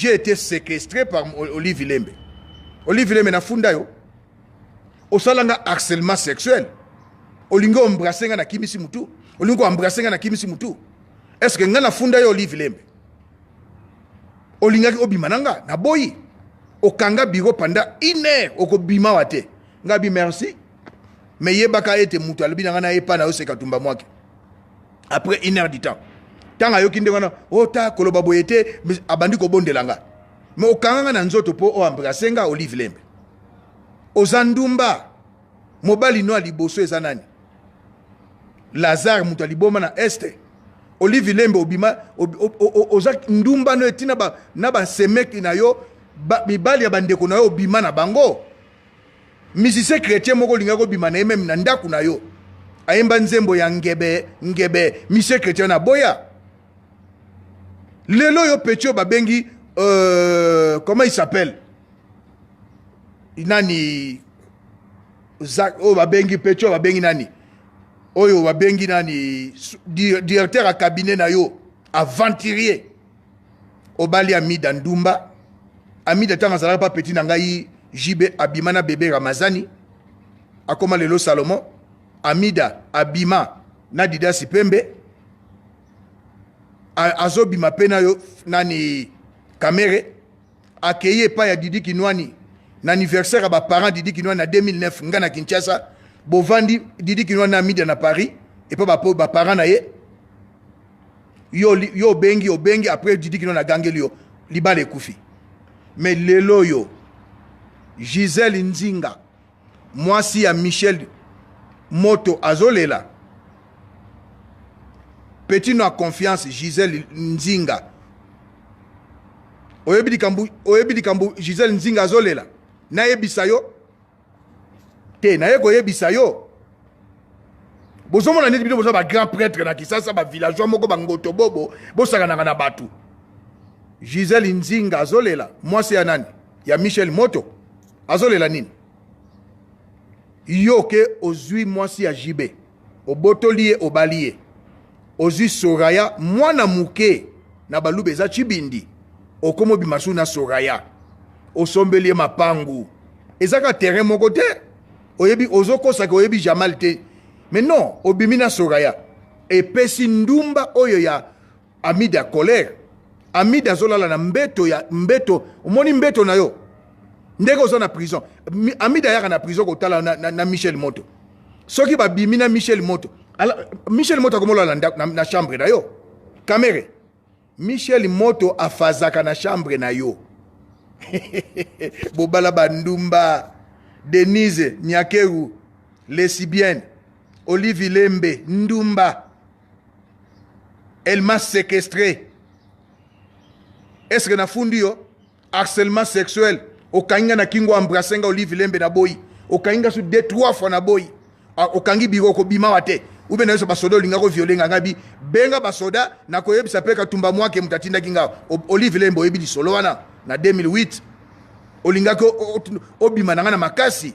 j'ai été séquestré par Olive Lembe. Olive Lembe na funda yo. Osalanga harcèlement sexuel. Olingo embrassenga na kimisi mutu. Olingo embrassenga na kimisi mutu. Est-ce que nga na funda yo Olive Lembe? Olinga ki obimananga na boyi. Okanga biro pendant 1 heure okobima wate. Ngabi merci. Mais yebaka ete mutu alobi nga na epa na yo sekatumba mwake. Après 1 heure du temps. Tanga yo kinde wana ota koloba boyete abandi ko bondelanga. Mais okanga na nzoto po o embrassenga Olive Lembe. Ozandumba mobali no aliboso ezanani. Lazare mutu aliboma na este. Olive Lembe obima ozak ndumba no etina ba na ba semeki na yo mibali ya bandeko na yo obima na bango. Misise chrétien moko linga ko bima na ye même na ndaku na yo. Ayemba nzembo ya ngebe mise chrétien na boya. Lelo yo petio babengi comment il s'appelle? Nani Zach o babengi petio babengi nani? Oyo babengi nani directeur à cabinet na yo aventurier. Obali Amida Ndumba. Amida tanga sala pa petit na ngai Jibe Abimana bébé Ramazani. Akoma lelo Salomon. Amida Abima na Dida Sipembe. Azobima pena yo nani Kamere. Akeye pa ya Didi Kinwani. L'anniversaire à ba parents Didi Kinwani na 2009 ngana Kinshasa. Bovandi Didi Kinwani na Amida na Paris. Et pas ba parents na ye. Yo bengi après Didi Kinwani na gangeli yo. Liba le kufi. Mais lelo yo. Gisèle Nzinga. Moi si à Michel Moto azolela. Petit no a confiance Gisèle Nzinga. Oyebi di kambu Gisèle Nzinga azolela. Na yebisa yo. Te na yeko yebisa yo. Bozomo na neti bino bozo ba grand prêtre na Kisasa ba villageois moko ba ngoto bobo bosaka na batu. Gisèle Nzinga azolela. Moi c'est anani. Ya Michel Moto. Azolela nini? Yo ke ozui mwasi ya jibe. Obotolie obalie. Ozui Soraya mwana muke na balube za chibindi. Okomo bimasu na Soraya. Osombelie mapangu. Ezaka terrain moko te. Oyebi ozoko saka oyebi Jamal te. Mais non, obimina Soraya. E pesi ndumba oyo ya Amida colère. Amida zolala na mbeto. Omoni mbeto na yo. Ndeko ozo na prison. Amida yaka na prison kotala na Michel Moto. Soki ba bimina Michel Moto. Michel Moto akomola na chambre na yo. Kamere. Michel Moto afazaka na chambre na yo. Bobala Bandumba. Denise Nyakeru. Lesbienne. Olive Lembe. Ndumba. Elle m'a séquestré. Est-ce que na fundi yo? Harcèlement sexuel. Okainga na kingo embrassenga Olive Lembe na boy. Okainga su 2-3 fois na boy. Okangi biro ko bima wate. Ube na yeso basoda linga ko violenga ngabi. Benga basoda na koyebisa peka tumba mwake mutatinda kinga. Olive Lembe oyebi di solo wana na 2008. Olinga ko obima na makasi.